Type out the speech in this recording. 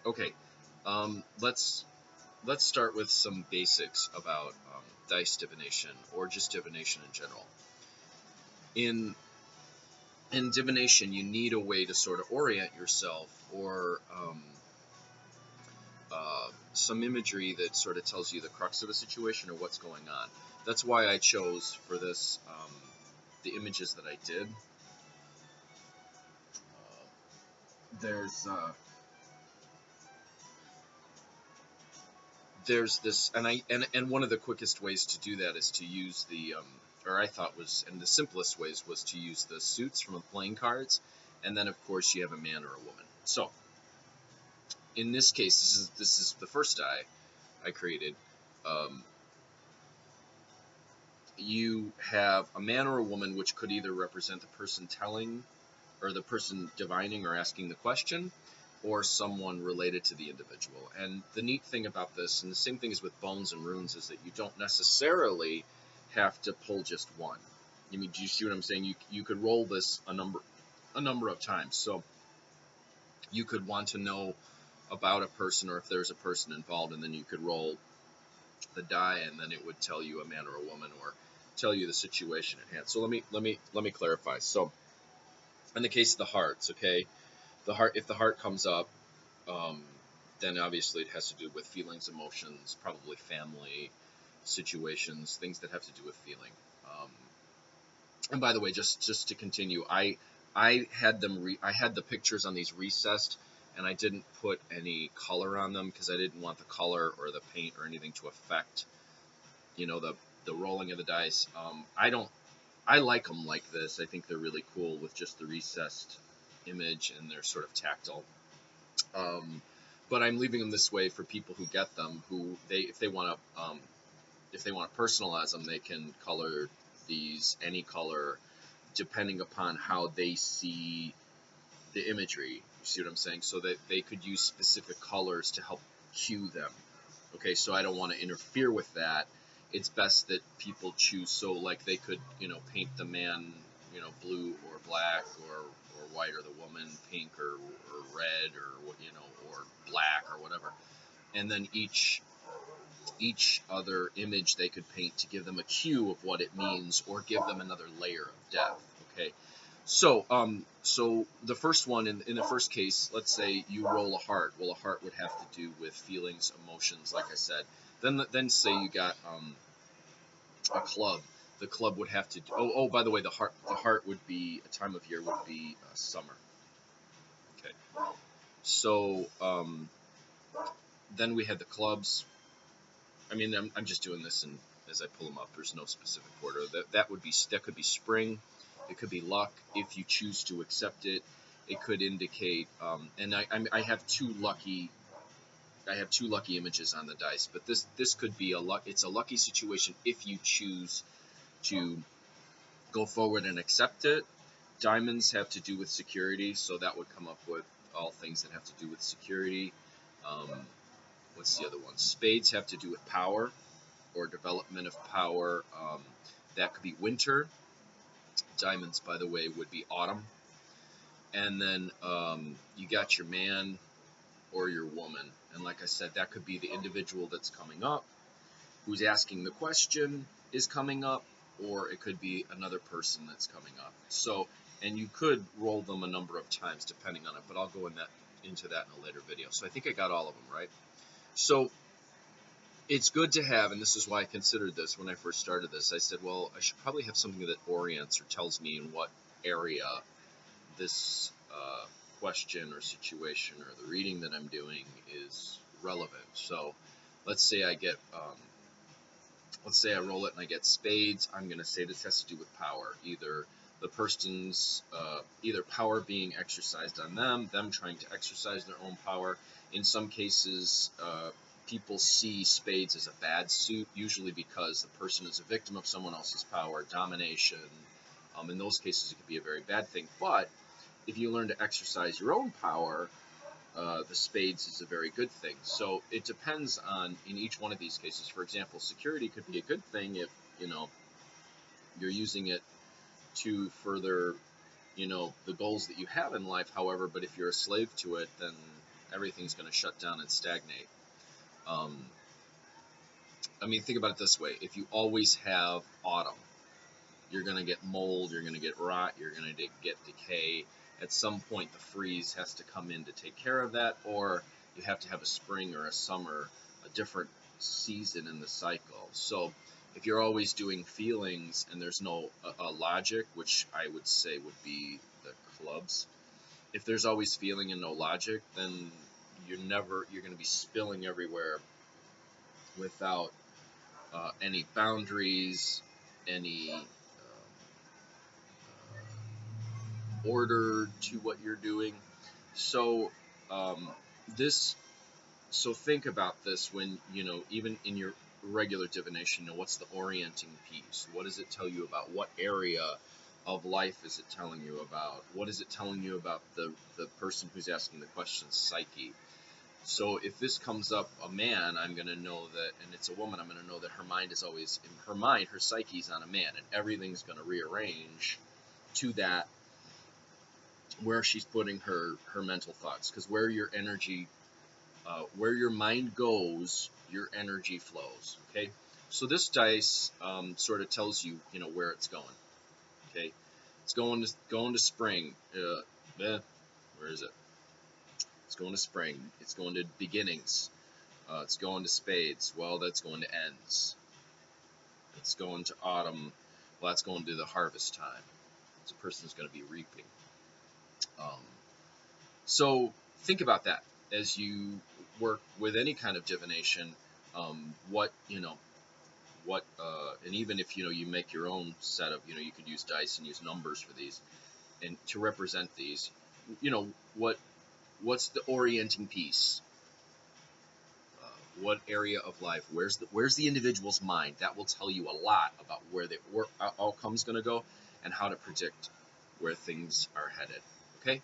Okay, let's start with some basics about dice divination or just divination in general. In in divination, you need a way to sort of orient yourself, or some imagery that sort of tells you the crux of the situation or what's going on. That's why I chose for this the images that I did. There's there's this, and one of the quickest ways to do that is to use the or I thought was, and the simplest ways was to use the suits from the playing cards, and then of course you have a man or a woman. So in this case, this is the first die I created. Um, you have a man or a woman, which could either represent the person telling, or the person divining or asking the question, or someone related to the individual. And the neat thing about this, and the same thing as with bones and runes, is that you don't necessarily have to pull just one. I mean, do you see what I'm saying? You could roll this a number of times. So you could want to know about a person, or if there's a person involved, and then you could roll the die, and then it would tell you a man or a woman, or tell you the situation at hand. So let me clarify. So in the case of the hearts, okay, the heart, if the heart comes up, um, then obviously it has to do with feelings, emotions, probably family situations, things that have to do with feeling. Um, and by the way, just to continue, I had the pictures on these recessed, and I didn't put any color on them because I didn't want the color or the paint or anything to affect, the rolling of the dice. I don't. I like them like this. I think they're really cool with just the recessed image, and they're sort of tactile. Um, but I'm leaving them this way for people who get them, who if they want to personalize them, they can color these any color depending upon how they see the imagery. You see what I'm saying? So that they could use specific colors to help cue them. Okay, so I don't want to interfere with that. It's best that people choose. So like they could, paint the man, blue or black, or white, or the woman pink, or red, or or black, or whatever. And then each other image they could paint to give them a cue of what it means, or give them another layer of depth. Okay, so the first one, in the first case, let's say you roll a heart. Well, a heart would have to do with feelings, emotions, like I said. Then say you got a club. The club would have to. Oh, by the way, the heart would be, a time of year would be summer. Okay, so then we had the clubs. I mean, I'm just doing this, and as I pull them up, there's no specific order. That could be spring. It could be luck if you choose to accept it. It could indicate, and I have two lucky. I have two lucky images on the dice, but this could be a luck. It's a lucky situation if you choose to go forward and accept it. Diamonds have to do with security, so that would come up with all things that have to do with security. Um, what's the other one? Spades have to do with power, or development of power. That could be winter. Diamonds, by the way, would be autumn. And then you got your man or your woman. And like I said, that could be the individual that's coming up, who's asking the question is coming up, or it could be another person that's coming up. So, and you could roll them a number of times depending on it, but I'll go into that in a later video. So I think I got all of them, right? So it's good to have, and this is why I considered this when I first started this. I said, well, I should probably have something that orients or tells me in what area this question or situation or the reading that I'm doing is relevant. So let's say let's say I roll it and I get spades. I'm going to say this has to do with power, either the person's either power being exercised on them trying to exercise their own power. In some cases, people see spades as a bad suit, usually because the person is a victim of someone else's power, domination. In those cases, it could be a very bad thing. But if you learn to exercise your own power, the spades is a very good thing. So it depends on, in each one of these cases. For example, security could be a good thing if you're using it to further the goals that you have in life. However, but if you're a slave to it, then everything's going to shut down and stagnate. I mean, think about it this way: if you always have autumn, you're going to get mold, you're going to get rot, you're going to get decay. At some point, the freeze has to come in to take care of that, or you have to have a spring or a summer, a different season in the cycle. So if you're always doing feelings and there's no logic, which I would say would be the clubs, if there's always feeling and no logic, then you're going to be spilling everywhere without any boundaries, any order to what you're doing. So this, so think about this when, even in your regular divination, what's the orienting piece? What does it tell you about? What area of life is it telling you about? What is it telling you about the person who's asking the question's psyche? So if this comes up a man, I'm going to know that, and it's a woman, I'm going to know that her mind is always, in her mind, her psyche's on a man, and everything's going to rearrange to that, where she's putting her mental thoughts. Because where your energy, where your mind goes, your energy flows. Okay, so this dice sort of tells you, where it's going. Okay, it's going to spring. Where is it? It's going to spring. It's going to beginnings. It's going to spades. Well, that's going to ends. It's going to autumn. Well, that's going to the harvest time. This person's going to be reaping. So think about that as you work with any kind of divination. And even if you make your own set of, you could use dice and use numbers for these, and to represent these. What's the orienting piece? What area of life? Where's the individual's mind? That will tell you a lot about where the outcome's going to go and how to predict where things are headed. Okay.